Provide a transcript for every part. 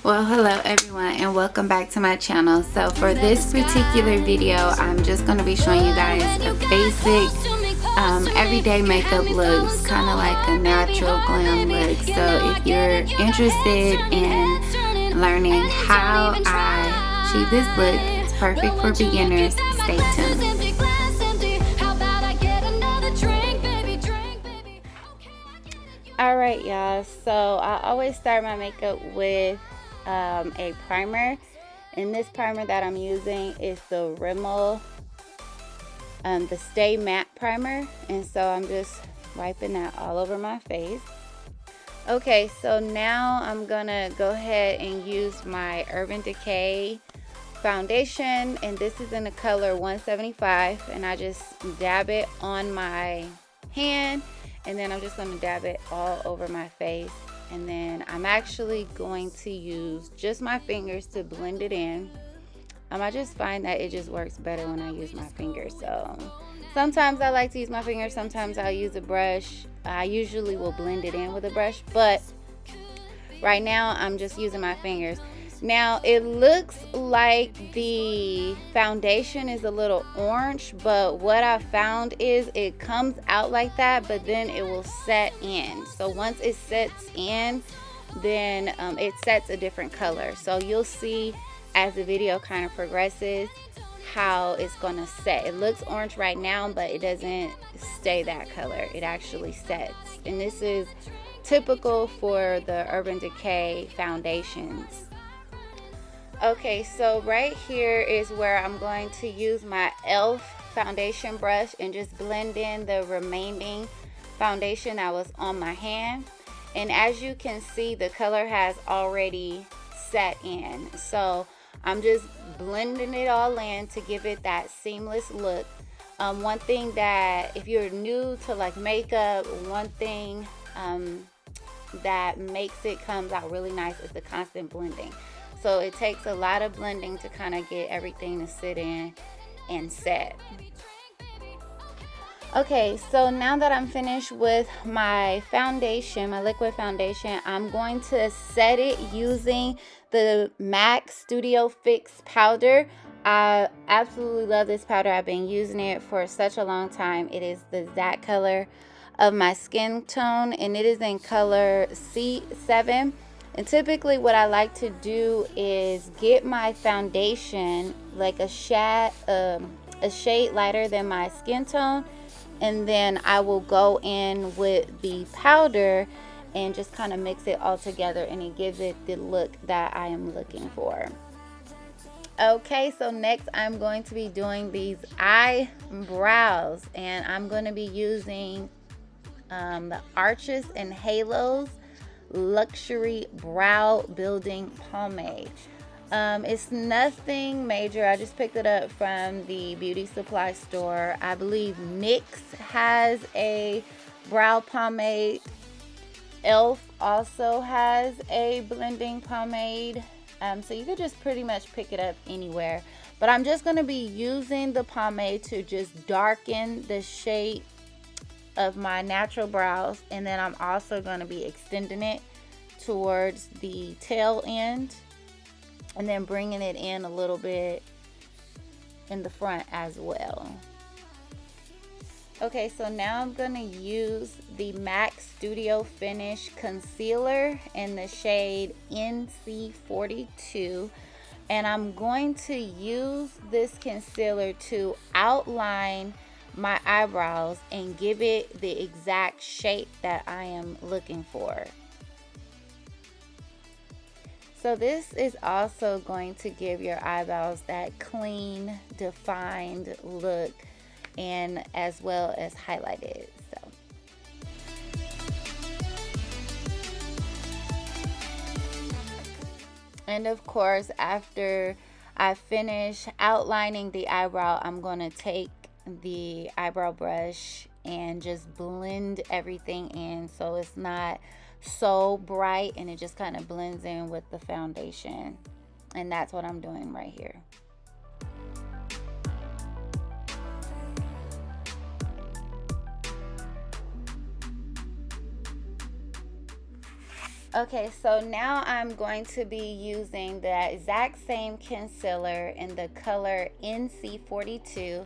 Well, hello everyone and welcome back to my channel. So for this particular video, I'm just going to be showing you guys a basic everyday makeup looks, kind of like a natural glam look. So if you're interested in learning how I achieve this look, it's perfect for beginners. Stay tuned. Alright y'all, so I always start my makeup with a primer, and this primer that I'm using is the Rimmel the Stay Matte Primer, and so I'm just wiping that all over my face. Okay, so now I'm gonna go ahead and use my Urban Decay foundation, and this is in the color 175, and I just dab it on my hand, and then I'm just going to dab it all over my face, and then I'm actually going to use just my fingers to blend it in. I just find that it just works better when I use my fingers. So sometimes I like to use my fingers, sometimes I'll use a brush. I usually will blend it in with a brush, but right now I'm just using my fingers. Now it looks like the foundation is a little orange, but what I found is it comes out like that, but then it will set in. So once it sets in, then it sets a different color. So you'll see as the video kind of progresses how it's gonna set. It looks orange right now, but it doesn't stay that color. It actually sets, and this is typical for the Urban Decay foundations. Okay, so right here is where I'm going to use my e.l.f. foundation brush and just blend in the remaining foundation that was on my hand. And as you can see, the color has already set in. So I'm just blending it all in to give it that seamless look. One thing that, if you're new to like makeup, one thing that makes it comes out really nice is the constant blending. So it takes a lot of blending to kind of get everything to sit in and set. Okay, so now that I'm finished with my foundation, my liquid foundation, I'm going to set it using the MAC Studio Fix powder. I absolutely love this powder. I've been using it for such a long time. It is the exact color of my skin tone, and it is in color C7. And typically what I like to do is get my foundation like a shade lighter than my skin tone, and then I will go in with the powder and just kind of mix it all together, and it gives it the look that I am looking for. Okay, so next I'm going to be doing these eyebrows, and I'm going to be using the Arches and Halos Luxury Brow Building Pomade. It's nothing major. I just picked it up from the beauty supply store. I believe NYX has a brow pomade. e.l.f. also has a blending pomade. So you could just pretty much pick it up anywhere. But I'm just going to be using the pomade to just darken the shape of my natural brows, and then I'm also going to be extending it towards the tail end and then bringing it in a little bit in the front as well. Okay, so now I'm going to use the MAC Studio Finish Concealer in the shade NC42, and I'm going to use this concealer to outline my eyebrows and give it the exact shape that I am looking for. So this is also going to give your eyebrows that clean, defined look, and as well as highlighted. And of course, after I finish outlining the eyebrow, I'm going to take the eyebrow brush and just blend everything in so it's not so bright, and it just kind of blends in with the foundation. And that's what I'm doing right here. Okay, so now I'm going to be using the exact same concealer in the color NC42,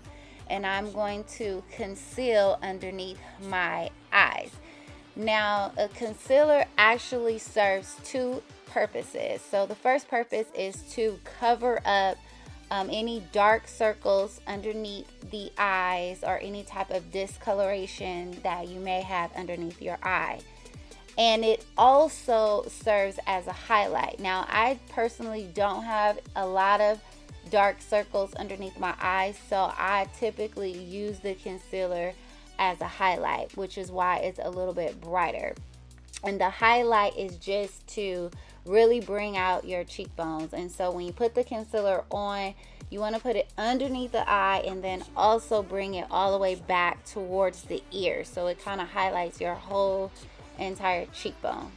and I'm going to conceal underneath my eyes. Now, a concealer actually serves two purposes. So the first purpose is to cover up any dark circles underneath the eyes or any type of discoloration that you may have underneath your eye. And it also serves as a highlight. Now, I personally don't have a lot of dark circles underneath my eyes, so I typically use the concealer as a highlight, which is why it's a little bit brighter. And the highlight is just to really bring out your cheekbones. And so when you put the concealer on, you want to put it underneath the eye and then also bring it all the way back towards the ear, so it kind of highlights your whole entire cheekbone.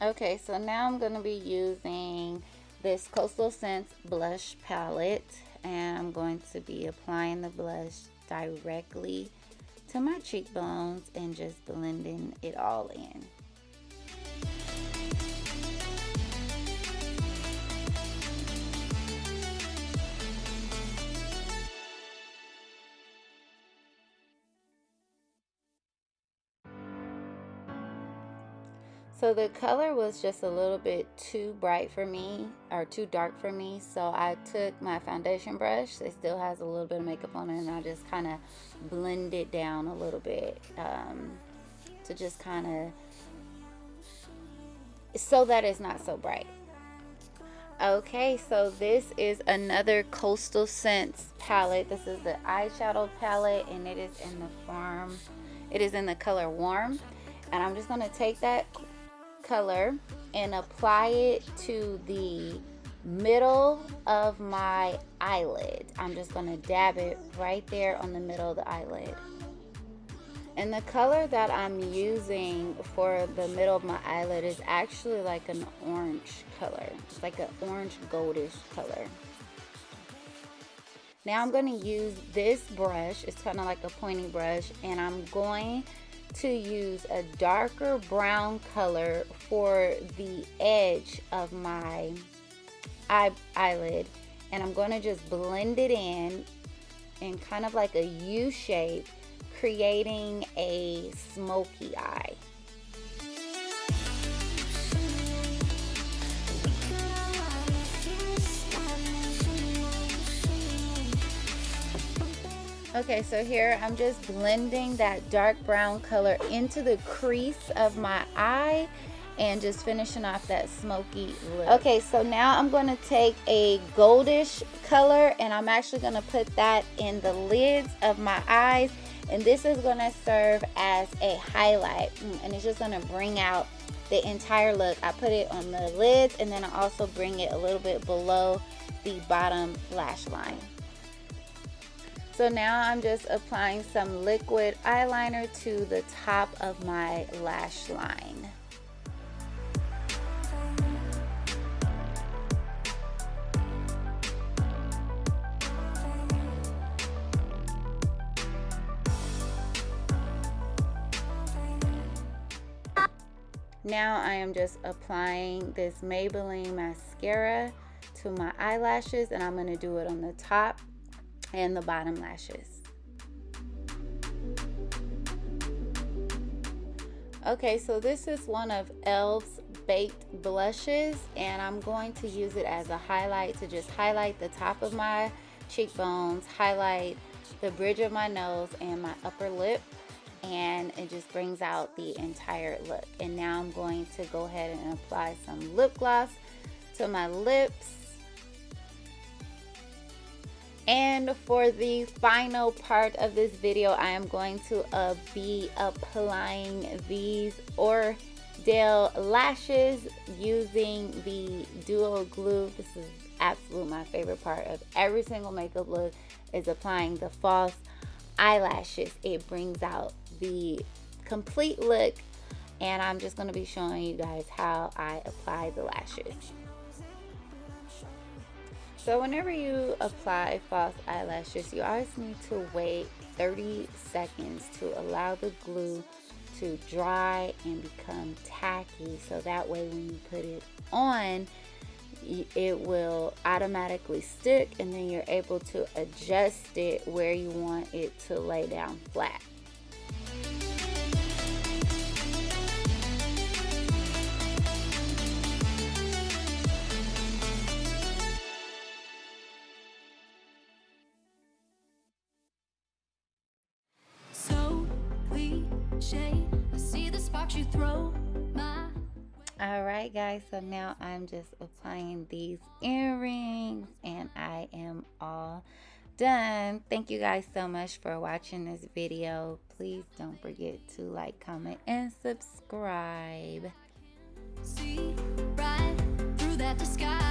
Okay, so now I'm going to be using this Coastal Scents blush palette, and I'm going to be applying the blush directly to my cheekbones and just blending it all in. So the color was just a little bit too bright for me, or too dark for me, so I took my foundation brush. It still has a little bit of makeup on it, and I just kind of blend it down a little bit to just kind of, so that it's not so bright. Okay, so this is another Coastal Scents palette. This is the eyeshadow palette, and it is in the color Warm. And I'm just going to take that color and apply it to the middle of my eyelid. I'm just going to dab it right there on the middle of the eyelid. And the color that I'm using for the middle of my eyelid is actually like an orange color. It's like an orange goldish color. Now I'm going to use this brush. It's kind of like a pointy brush, and I'm going to use a darker brown color for the edge of my eyelid, and I'm going to just blend it in kind of like a U shape, creating a smoky eye. Okay, so here I'm just blending that dark brown color into the crease of my eye and just finishing off that smoky look. Okay, so now I'm going to take a goldish color, and I'm actually going to put that in the lids of my eyes, and this is going to serve as a highlight, and it's just going to bring out the entire look. I put it on the lids, and then I also bring it a little bit below the bottom lash line. So now I'm just applying some liquid eyeliner to the top of my lash line. Now I am just applying this Maybelline mascara to my eyelashes, and I'm going to do it on the top and the bottom lashes. Okay, so this is one of e.l.f.'s baked blushes, and I'm going to use it as a highlight to just highlight the top of my cheekbones, highlight the bridge of my nose and my upper lip, and it just brings out the entire look. And now I'm going to go ahead and apply some lip gloss to my lips. And for the final part of this video, I am going to be applying these Ordale lashes using the Duo Glue. This is absolutely my favorite part of every single makeup look, is applying the false eyelashes. It brings out the complete look, and I'm just going to be showing you guys how I apply the lashes. So whenever you apply false eyelashes, you always need to wait 30 seconds to allow the glue to dry and become tacky, so that way when you put it on, it will automatically stick, and then you're able to adjust it where you want it to lay down flat. So cliche, I see the sparks you throw my. Alright guys, so now I'm just applying these earrings and I am all done. Thank you guys so much for watching this video. Please don't forget to like, comment, and subscribe. See right through that disguise.